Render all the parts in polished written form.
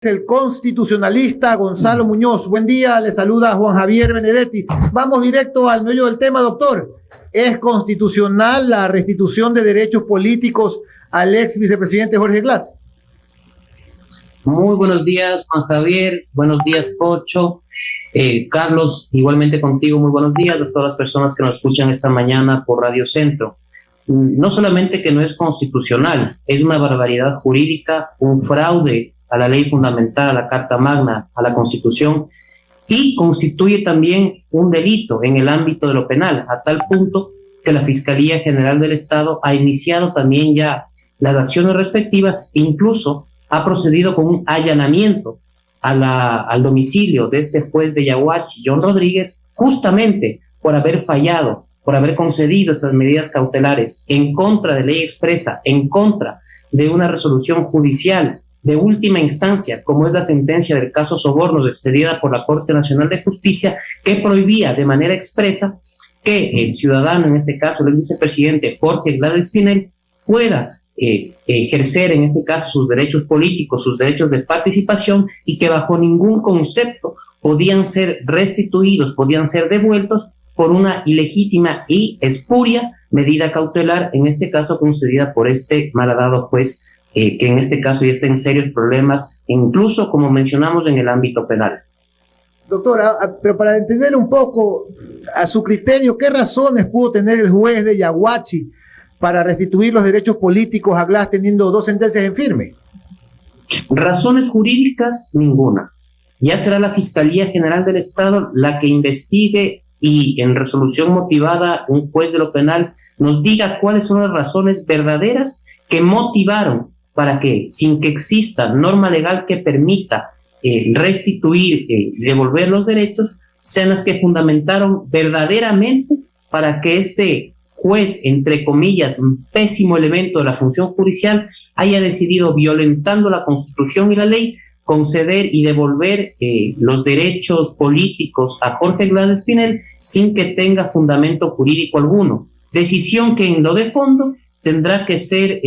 El constitucionalista Gonzalo Muñoz. Buen día, le saluda Juan Javier Benedetti. Vamos directo al meollo del tema, doctor. ¿Es constitucional la restitución de derechos políticos al ex vicepresidente Jorge Glass? Muy buenos días, Juan Javier. Buenos días, Pocho. Carlos, igualmente contigo, muy buenos días a todas las personas que nos escuchan esta mañana por Radio Centro. No solamente que no es constitucional, es una barbaridad jurídica, un fraude a la ley fundamental, a la Carta Magna, a la Constitución, y constituye también un delito en el ámbito de lo penal, a tal punto que la Fiscalía General del Estado ha iniciado también ya las acciones respectivas, incluso ha procedido con un allanamiento al domicilio de este juez de Yaguachi, John Rodríguez, justamente por haber fallado, por haber concedido estas medidas cautelares en contra de ley expresa, en contra de una resolución judicial de última instancia, como es la sentencia del caso Sobornos expedida por la Corte Nacional de Justicia, que prohibía de manera expresa que el ciudadano, en este caso el vicepresidente Jorge Glass Espinel, pueda ejercer en este caso sus derechos políticos, sus derechos de participación, y que bajo ningún concepto podían ser restituidos, podían ser devueltos por una ilegítima y espuria medida cautelar, en este caso concedida por este malhadado juez, que en este caso ya está en serios problemas, incluso como mencionamos en el ámbito penal. Doctora, pero para entender un poco a su criterio, ¿qué razones pudo tener el juez de Yaguachi para restituir los derechos políticos a Glass teniendo dos sentencias en firme? Razones jurídicas, ninguna. Ya será la Fiscalía General del Estado la que investigue y en resolución motivada un juez de lo penal nos diga cuáles son las razones verdaderas que motivaron para que, sin que exista norma legal que permita restituir y devolver los derechos, sean las que fundamentaron verdaderamente para que este juez, entre comillas, un pésimo elemento de la función judicial, haya decidido, violentando la Constitución y la ley, conceder y devolver los derechos políticos a Jorge Glass Espinel sin que tenga fundamento jurídico alguno. Decisión que en lo de fondo tendrá que ser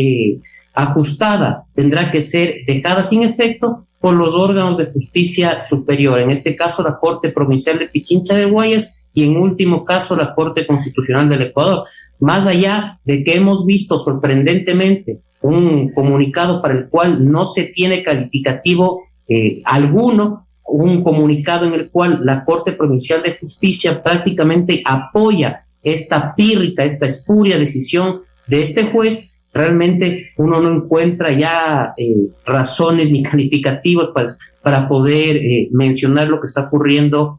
ajustada, tendrá que ser dejada sin efecto por los órganos de justicia superior, en este caso la Corte Provincial de Pichincha de Guayas y en último caso la Corte Constitucional del Ecuador. Más allá de que hemos visto sorprendentemente un comunicado para el cual no se tiene calificativo alguno, un comunicado en el cual la Corte Provincial de Justicia prácticamente apoya esta pírrica, esta espuria decisión de este juez, realmente uno no encuentra ya razones ni calificativos para poder mencionar lo que está ocurriendo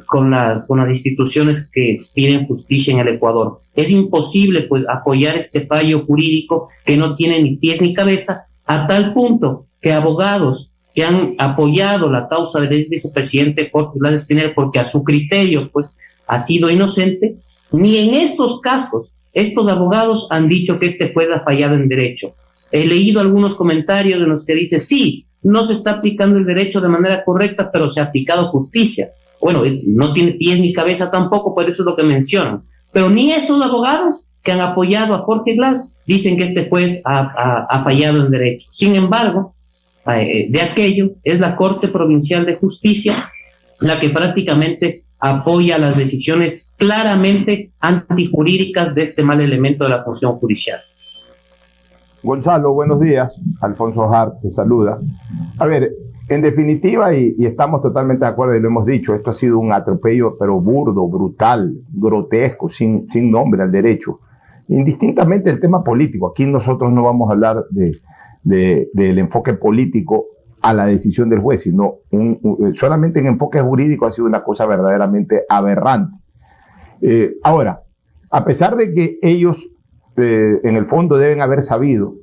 con las instituciones que expiden justicia en el Ecuador. Es imposible pues apoyar este fallo jurídico que no tiene ni pies ni cabeza, a tal punto que abogados que han apoyado la causa del ex vicepresidente Jorge Glass Espinel porque a su criterio pues ha sido inocente, ni en esos casos estos abogados han dicho que este juez ha fallado en derecho. He leído algunos comentarios en los que dice, sí, no se está aplicando el derecho de manera correcta, pero se ha aplicado justicia. Bueno, no tiene pies ni cabeza tampoco, por eso es lo que mencionan. Pero ni esos abogados que han apoyado a Jorge Glass dicen que este juez ha fallado en derecho. Sin embargo, de aquello es la Corte Provincial de Justicia la que prácticamente apoya las decisiones claramente antijurídicas de este mal elemento de la función judicial. Gonzalo, buenos días. Alfonso Hart te saluda. A ver, en definitiva, y estamos totalmente de acuerdo y lo hemos dicho, esto ha sido un atropello, pero burdo, brutal, grotesco, sin nombre al derecho. Indistintamente del tema político, aquí nosotros no vamos a hablar del enfoque político a la decisión del juez, sino solamente en enfoque jurídico ha sido una cosa verdaderamente aberrante. Ahora, a pesar de que ellos en el fondo deben haber sabido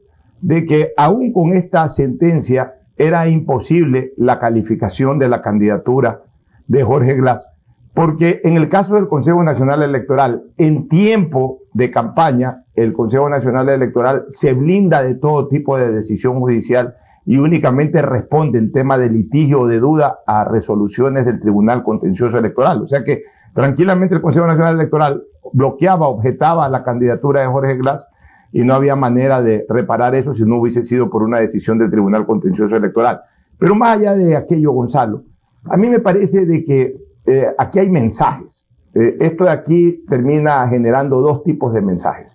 de que aún con esta sentencia era imposible la calificación de la candidatura de Jorge Glass, porque en el caso del Consejo Nacional Electoral, en tiempo de campaña, el Consejo Nacional Electoral se blinda de todo tipo de decisión judicial y únicamente responde en tema de litigio o de duda a resoluciones del Tribunal Contencioso Electoral. O sea que tranquilamente el Consejo Nacional Electoral bloqueaba, objetaba la candidatura de Jorge Glass y no había manera de reparar eso si no hubiese sido por una decisión del Tribunal Contencioso Electoral. Pero más allá de aquello, Gonzalo, a mí me parece de que aquí hay mensajes. Esto de aquí termina generando dos tipos de mensajes.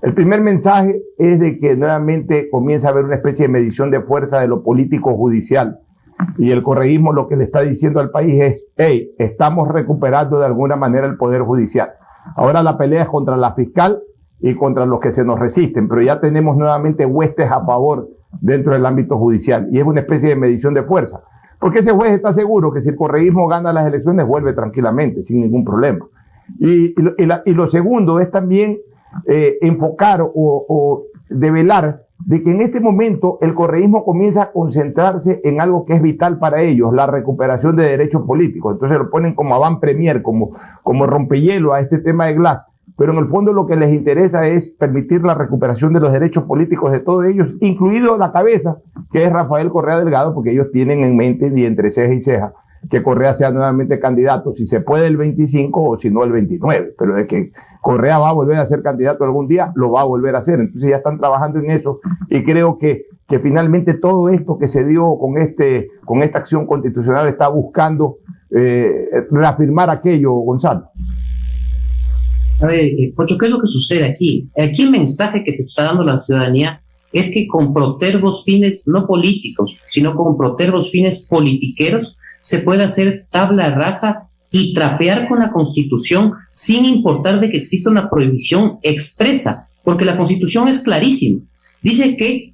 El primer mensaje es de que nuevamente comienza a haber una especie de medición de fuerza de lo político judicial. Y el correísmo lo que le está diciendo al país es, hey, estamos recuperando de alguna manera el poder judicial. Ahora la pelea es contra la fiscal y contra los que se nos resisten, pero ya tenemos nuevamente huestes a favor dentro del ámbito judicial. Y es una especie de medición de fuerza. Porque ese juez está seguro que si el correísmo gana las elecciones, vuelve tranquilamente, sin ningún problema. Y lo segundo es también enfocar o develar de que en este momento el correísmo comienza a concentrarse en algo que es vital para ellos, la recuperación de derechos políticos. Entonces lo ponen como avant premier, como rompehielo a este tema de Glass. Pero en el fondo lo que les interesa es permitir la recuperación de los derechos políticos de todos ellos, incluido la cabeza, que es Rafael Correa Delgado, porque ellos tienen en mente, y entre ceja y ceja, que Correa sea nuevamente candidato, si se puede el 25 o si no el 29, pero de que Correa va a volver a ser candidato algún día, lo va a volver a hacer. Entonces ya están trabajando en eso y creo que finalmente todo esto que se dio con esta acción constitucional está buscando reafirmar aquello, Gonzalo. A ver, Pocho, ¿qué es lo que sucede aquí? Aquí el mensaje que se está dando a la ciudadanía es que con protervos fines no políticos, sino con protervos fines politiqueros, se puede hacer tabla rasa y trapear con la Constitución sin importar de que exista una prohibición expresa, porque la Constitución es clarísima. Dice que,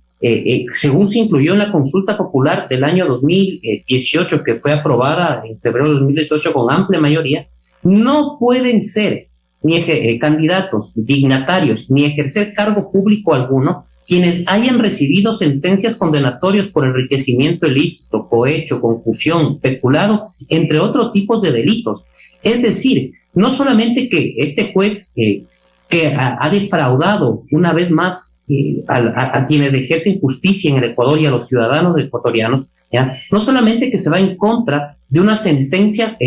según se incluyó en la consulta popular del año 2018, que fue aprobada en febrero de 2018 con amplia mayoría, no pueden ser ni candidatos, dignatarios, ni ejercer cargo público alguno quienes hayan recibido sentencias condenatorias por enriquecimiento ilícito, cohecho, concusión, peculado, entre otros tipos de delitos. Es decir, no solamente que este juez que ha defraudado una vez más a quienes ejercen justicia en el Ecuador y a los ciudadanos ecuatorianos, ¿ya? No solamente que se va en contra de una sentencia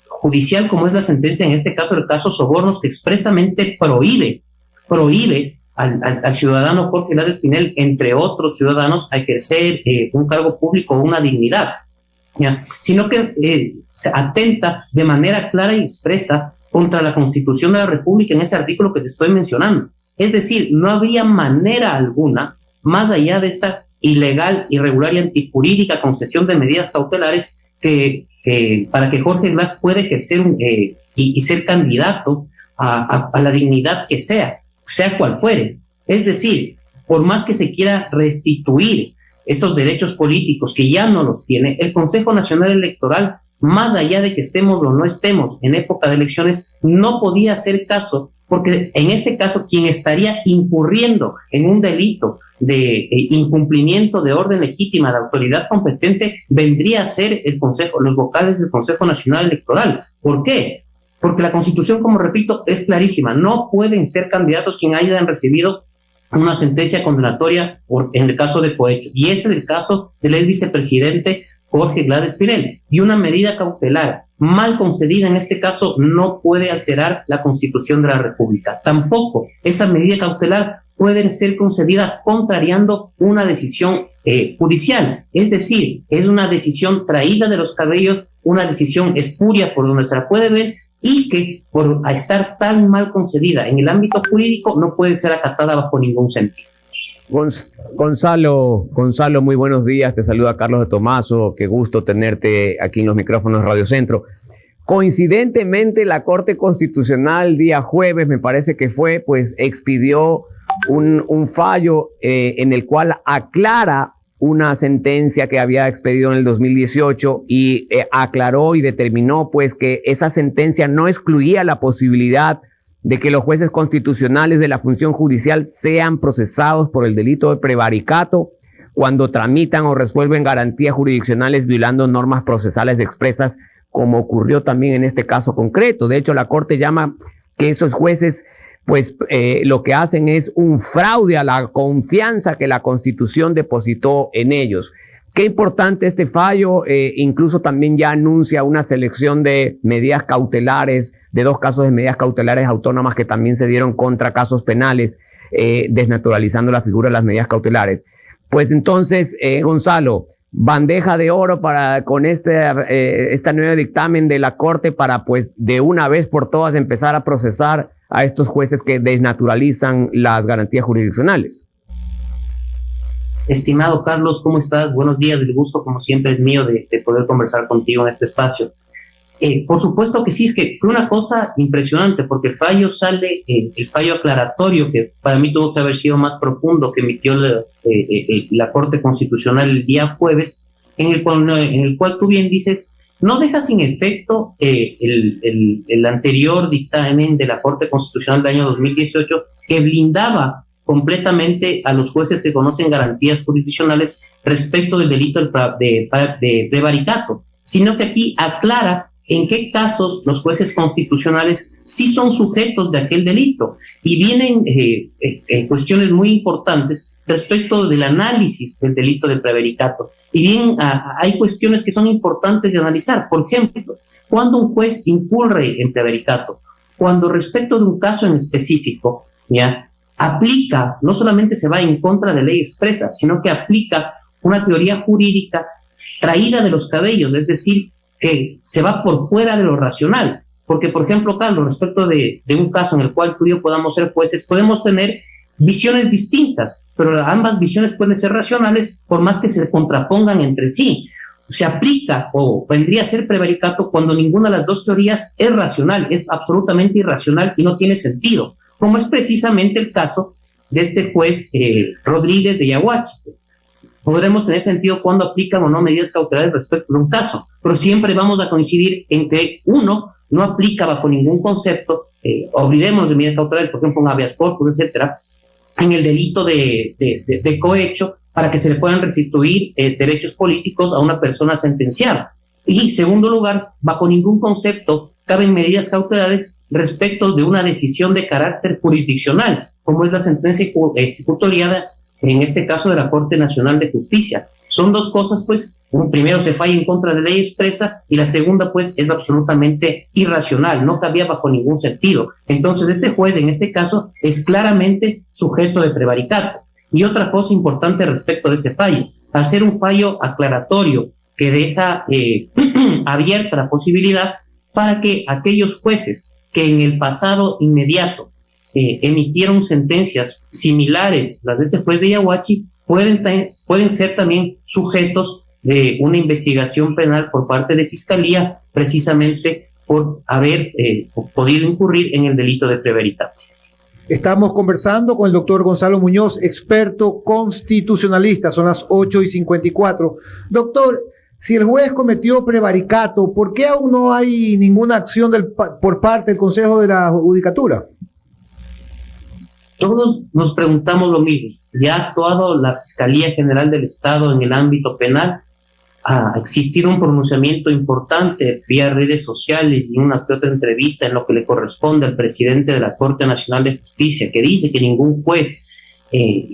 judicial como es la sentencia, en este caso el caso Sobornos, que expresamente prohíbe al ciudadano Jorge Glass Espinel, entre otros ciudadanos, a ejercer un cargo público o una dignidad, ¿ya? Sino que se atenta de manera clara y expresa contra la Constitución de la República en ese artículo que te estoy mencionando. Es decir, no habría manera alguna, más allá de esta ilegal, irregular y antijurídica concesión de medidas cautelares, para que Jorge Glass pueda ejercer y ser candidato a la dignidad que sea cual fuere. Es decir, por más que se quiera restituir esos derechos políticos que ya no los tiene, el Consejo Nacional Electoral, más allá de que estemos o no estemos en época de elecciones, no podía hacer caso, porque en ese caso quien estaría incurriendo en un delito de incumplimiento de orden legítima de autoridad competente vendría a ser los vocales del Consejo Nacional Electoral. ¿Por qué? Porque la Constitución, como repito, es clarísima. No pueden ser candidatos quienes hayan recibido una sentencia condenatoria en el caso de cohecho. Y ese es el caso del ex vicepresidente Jorge Glass Espinel. Y una medida cautelar mal concedida en este caso no puede alterar la Constitución de la República. Tampoco esa medida cautelar puede ser concedida contrariando una decisión judicial. Es decir, es una decisión traída de los cabellos, una decisión espuria por donde se la puede ver, y que por estar tan mal concedida en el ámbito jurídico no puede ser acatada bajo ningún sentido. Gonzalo, muy buenos días. Te saluda Carlos de Tomaso. Qué gusto tenerte aquí en los micrófonos de Radio Centro. Coincidentemente, la Corte Constitucional día jueves, me parece que fue, pues expidió un fallo en el cual aclara una sentencia que había expedido en el 2018 y aclaró y determinó pues que esa sentencia no excluía la posibilidad de que los jueces constitucionales de la función judicial sean procesados por el delito de prevaricato cuando tramitan o resuelven garantías jurisdiccionales violando normas procesales expresas, como ocurrió también en este caso concreto. De hecho, la Corte llama que esos jueces pues lo que hacen es un fraude a la confianza que la Constitución depositó en ellos. Qué importante este fallo, incluso también ya anuncia una selección de medidas cautelares, de 2 casos de medidas cautelares autónomas que también se dieron contra casos penales, desnaturalizando la figura de las medidas cautelares. Pues entonces, Gonzalo, bandeja de oro con este nuevo dictamen de la Corte para, pues, de una vez por todas empezar a procesar a estos jueces que desnaturalizan las garantías jurisdiccionales? Estimado Carlos, ¿cómo estás? Buenos días, el gusto como siempre es mío de poder conversar contigo en este espacio. Por supuesto que sí, es que fue una cosa impresionante porque el fallo sale, el fallo aclaratorio, que para mí tuvo que haber sido más profundo, que emitió la Corte Constitucional el día jueves, en el cual tú bien dices, no deja sin efecto el anterior dictamen de la Corte Constitucional del año 2018 que blindaba completamente a los jueces que conocen garantías jurisdiccionales respecto del delito de prevaricato, sino que aquí aclara en qué casos los jueces constitucionales sí son sujetos de aquel delito. Y vienen cuestiones muy importantes respecto del análisis del delito de prevaricato. Y bien, hay cuestiones que son importantes de analizar. Por ejemplo, cuando un juez incurre en prevaricato, cuando respecto de un caso en específico, ya aplica, no solamente se va en contra de ley expresa, sino que aplica una teoría jurídica traída de los cabellos, es decir, que se va por fuera de lo racional. Porque, por ejemplo, Carlos, respecto de un caso en el cual tú y yo podamos ser jueces, podemos tener visiones distintas, pero ambas visiones pueden ser racionales por más que se contrapongan entre sí. Se aplica o vendría a ser prevaricato cuando ninguna de las dos teorías es racional, es absolutamente irracional y no tiene sentido, como es precisamente el caso de este juez Rodríguez de Yaguachi. Podremos tener sentido cuando aplican o no medidas cautelares respecto de un caso, pero siempre vamos a coincidir en que uno no aplica bajo ningún concepto, olvidemos de medidas cautelares, por ejemplo, un habeas corpus, etcétera, en el delito de cohecho para que se le puedan restituir derechos políticos a una persona sentenciada. Y, segundo lugar, bajo ningún concepto caben medidas cautelares respecto de una decisión de carácter jurisdiccional, como es la sentencia ejecutoriada, en este caso de la Corte Nacional de Justicia. Son dos cosas, pues, primero se falla en contra de ley expresa y la segunda, pues, es absolutamente irracional, no cabía bajo ningún sentido. Entonces, este juez, en este caso, es claramente sujeto de prevaricato. Y otra cosa importante respecto de ese fallo, al ser un fallo aclaratorio que deja abierta la posibilidad para que aquellos jueces que en el pasado inmediato emitieron sentencias similares a las de este juez de Yaguachi, pueden ser también sujetos de una investigación penal por parte de Fiscalía, precisamente por haber podido incurrir en el delito de prevaricato. Estamos conversando con el doctor Gonzalo Muñoz, experto constitucionalista. Son las 8:54. Doctor, si el juez cometió prevaricato, ¿por qué aún no hay ninguna acción por parte del Consejo de la Judicatura? Todos nos preguntamos lo mismo. ¿Ya ha actuado la Fiscalía General del Estado en el ámbito penal? Ha existido un pronunciamiento importante vía redes sociales y una que otra entrevista en lo que le corresponde al presidente de la Corte Nacional de Justicia, que dice que ningún juez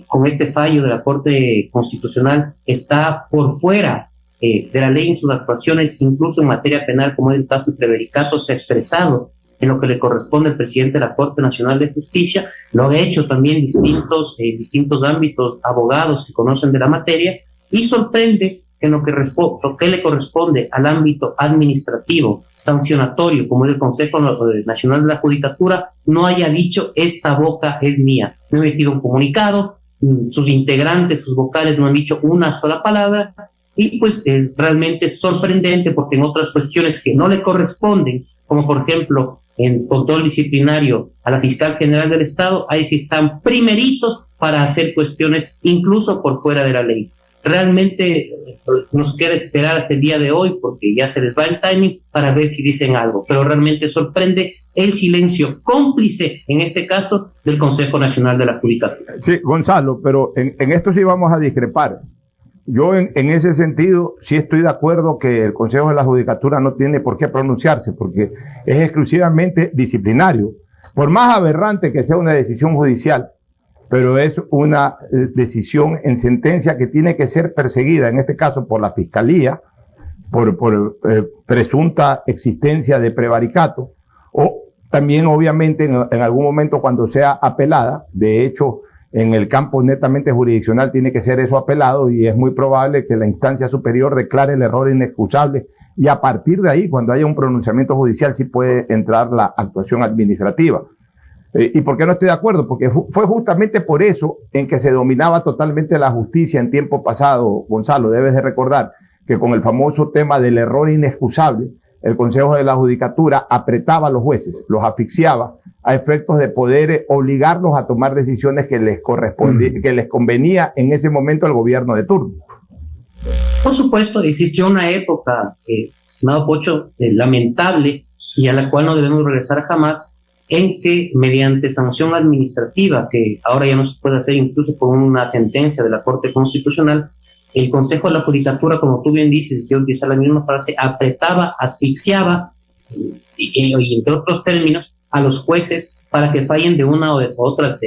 con este fallo de la Corte Constitucional está por fuera de la ley en sus actuaciones, incluso en materia penal, como es el caso de prevaricato. Se ha expresado en lo que le corresponde al presidente de la Corte Nacional de Justicia. Lo han hecho también distintos ámbitos, abogados que conocen de la materia, y sorprende que en lo que le corresponde al ámbito administrativo, sancionatorio, como es el Consejo Nacional de la Judicatura, no haya dicho esta boca es mía. No ha emitido un comunicado, sus integrantes, sus vocales no han dicho una sola palabra, y pues es realmente sorprendente porque en otras cuestiones que no le corresponden, como por ejemplo en control disciplinario a la Fiscal General del Estado, ahí sí están primeritos para hacer cuestiones incluso por fuera de la ley. Realmente nos queda esperar hasta el día de hoy porque ya se les va el timing para ver si dicen algo, pero realmente sorprende el silencio cómplice, en este caso, del Consejo Nacional de la Judicatura. Sí, Gonzalo, pero en esto sí vamos a discrepar. Yo en ese sentido sí estoy de acuerdo que el Consejo de la Judicatura no tiene por qué pronunciarse porque es exclusivamente disciplinario. Por más aberrante que sea una decisión judicial, pero es una decisión en sentencia que tiene que ser perseguida, en este caso por la Fiscalía, por presunta existencia de prevaricato, o también obviamente en algún momento cuando sea apelada. De hecho, En el campo netamente jurisdiccional tiene que ser eso apelado y es muy probable que la instancia superior declare el error inexcusable y a partir de ahí, cuando haya un pronunciamiento judicial, sí puede entrar la actuación administrativa. ¿Y por qué no estoy de acuerdo? Porque fue justamente por eso en que se dominaba totalmente la justicia en tiempo pasado, Gonzalo. Debes de recordar que con el famoso tema del error inexcusable, el Consejo de la Judicatura apretaba a los jueces, los asfixiaba a efectos de poder obligarlos a tomar decisiones que les que les convenía en ese momento al gobierno de turno. Por supuesto, existió una época, estimado Pocho, lamentable y a la cual no debemos regresar jamás, en que mediante sanción administrativa, que ahora ya no se puede hacer incluso por una sentencia de la Corte Constitucional, el Consejo de la Judicatura, como tú bien dices, quiero utilizar la misma frase, apretaba, asfixiaba, y entre otros términos, a los jueces para que fallen de una u otra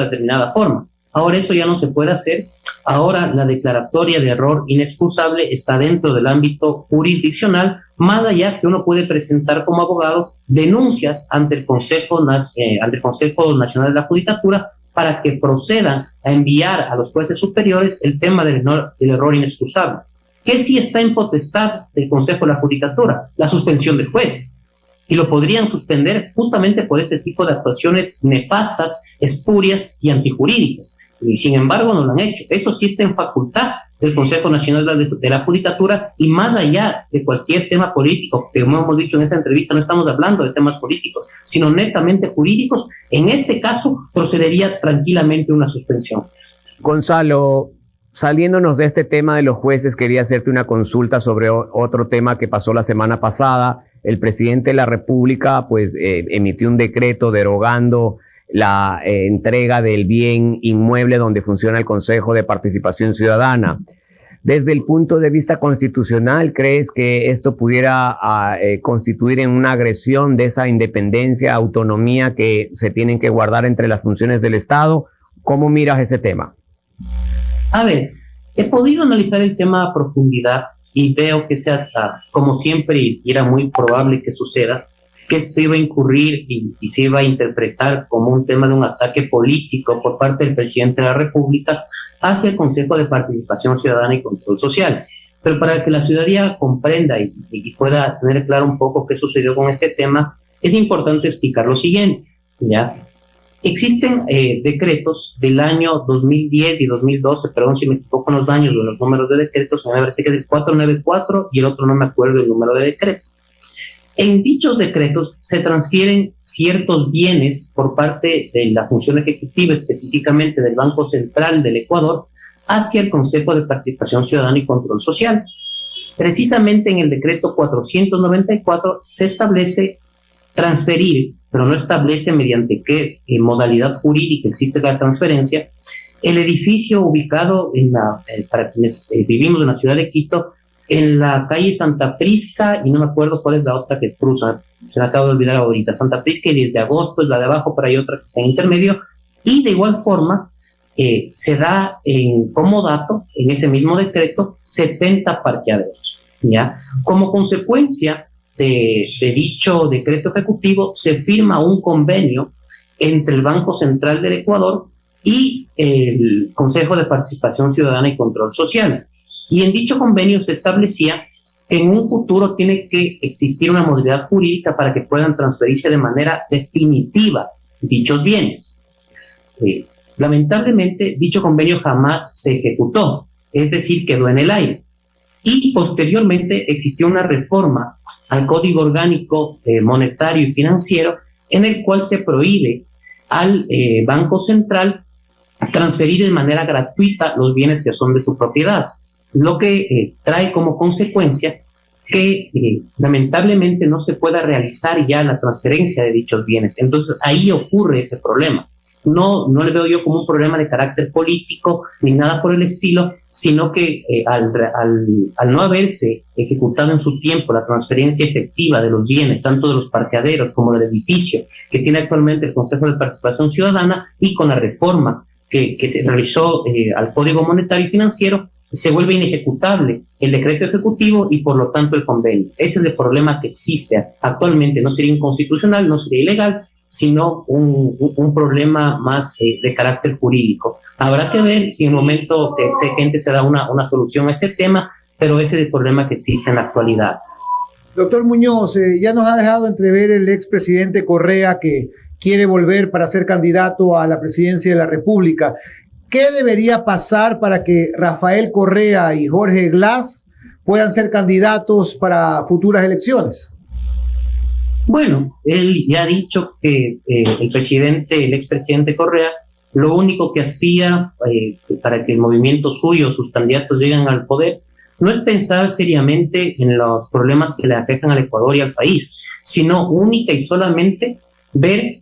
determinada forma. Ahora eso ya no se puede hacer. Ahora la declaratoria de error inexcusable está dentro del ámbito jurisdiccional, más allá que uno puede presentar como abogado denuncias ante el Consejo Nacional de la Judicatura para que procedan a enviar a los jueces superiores el tema del error inexcusable. ¿Qué sí está en potestad del Consejo de la Judicatura? La suspensión del juez. Y lo podrían suspender justamente por este tipo de actuaciones nefastas, espurias y antijurídicas. Y sin embargo no lo han hecho. Eso sí está en facultad del Consejo Nacional de la Judicatura y más allá de cualquier tema político, que como hemos dicho en esta entrevista, no estamos hablando de temas políticos, sino netamente jurídicos. En este caso procedería tranquilamente una suspensión. Gonzalo, saliéndonos de este tema de los jueces, quería hacerte una consulta sobre otro tema que pasó la semana pasada. El presidente de la República pues emitió un decreto derogando la entrega del bien inmueble donde funciona el Consejo de Participación Ciudadana. Desde el punto de vista constitucional, ¿crees que esto pudiera constituir en una agresión de esa independencia, autonomía que se tienen que guardar entre las funciones del Estado? ¿Cómo miras ese tema? A ver, he podido analizar el tema a profundidad y veo que como siempre, y era muy probable que suceda, que esto iba a incurrir y se iba a interpretar como un tema de un ataque político por parte del presidente de la República hacia el Consejo de Participación Ciudadana y Control Social. Pero para que la ciudadanía comprenda y pueda tener claro un poco qué sucedió con este tema, es importante explicar lo siguiente, ¿ya? Existen decretos del año 2010 y 2012, perdón si me equivoco en los años o en los números de decretos, me parece que es el 494 y el otro no me acuerdo el número de decreto. En dichos decretos se transfieren ciertos bienes por parte de la función ejecutiva, específicamente del Banco Central del Ecuador, hacia el Consejo de Participación Ciudadana y Control Social. Precisamente en el decreto 494 se establece transferir, pero no establece mediante qué modalidad jurídica existe la transferencia, el edificio ubicado para quienes vivimos en la ciudad de Quito, en la calle Santa Prisca, y no me acuerdo cuál es la otra que cruza, se me acaba de olvidar ahorita, Santa Prisca y 10 de agosto es la de abajo, pero hay otra que está en intermedio, y de igual forma se da en comodato, en ese mismo decreto, 70 parqueaderos, ¿ya? Como consecuencia de dicho decreto ejecutivo, se firma un convenio entre el Banco Central del Ecuador y el Consejo de Participación Ciudadana y Control Social. Y en dicho convenio se establecía que en un futuro tiene que existir una modalidad jurídica para que puedan transferirse de manera definitiva dichos bienes. Lamentablemente, dicho convenio jamás se ejecutó, es decir, quedó en el aire. Y posteriormente existió una reforma al Código Orgánico Monetario y Financiero en el cual se prohíbe al Banco Central transferir de manera gratuita los bienes que son de su propiedad, lo que trae como consecuencia que lamentablemente no se pueda realizar ya la transferencia de dichos bienes. Entonces ahí ocurre ese problema. No le veo yo como un problema de carácter político ni nada por el estilo, sino que al no haberse ejecutado en su tiempo la transferencia efectiva de los bienes, tanto de los parqueaderos como del edificio que tiene actualmente el Consejo de Participación Ciudadana, y con la reforma que se realizó al Código Monetario y Financiero, se vuelve inejecutable el decreto ejecutivo y por lo tanto el convenio. Ese es el problema que existe actualmente. No sería inconstitucional, no sería ilegal, sino un problema más de carácter jurídico. Habrá que ver si en el momento exigente se da una solución a este tema, pero ese es el problema que existe en la actualidad. Doctor Muñoz, ya nos ha dejado entrever el expresidente Correa que quiere volver para ser candidato a la presidencia de la República. ¿Qué debería pasar para que Rafael Correa y Jorge Glass puedan ser candidatos para futuras elecciones? Bueno, él ya ha dicho que el expresidente Correa, lo único que aspira para que el movimiento suyo, sus candidatos lleguen al poder, no es pensar seriamente en los problemas que le afectan al Ecuador y al país, sino única y solamente ver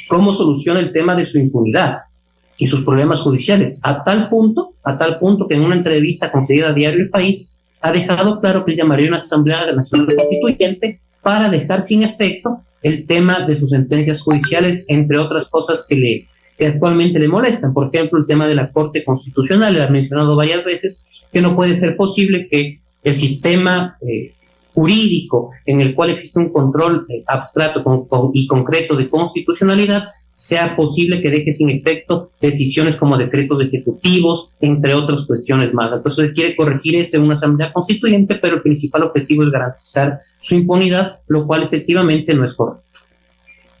cómo soluciona el tema de su impunidad y sus problemas judiciales, a tal punto que en una entrevista concedida a Diario El País ha dejado claro que él llamaría una Asamblea Nacional Constituyente para dejar sin efecto el tema de sus sentencias judiciales, entre otras cosas que actualmente le molestan. Por ejemplo, el tema de la Corte Constitucional, le ha mencionado varias veces que no puede ser posible que el sistema jurídico en el cual existe un control abstracto y concreto de constitucionalidad sea posible que deje sin efecto decisiones como decretos ejecutivos, entre otras cuestiones más. Entonces quiere corregir eso en una asamblea constituyente, pero el principal objetivo es garantizar su impunidad, lo cual efectivamente no es correcto.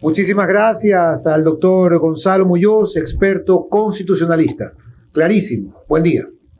Muchísimas gracias al doctor Gonzalo Muñoz, experto constitucionalista. Clarísimo. Buen día.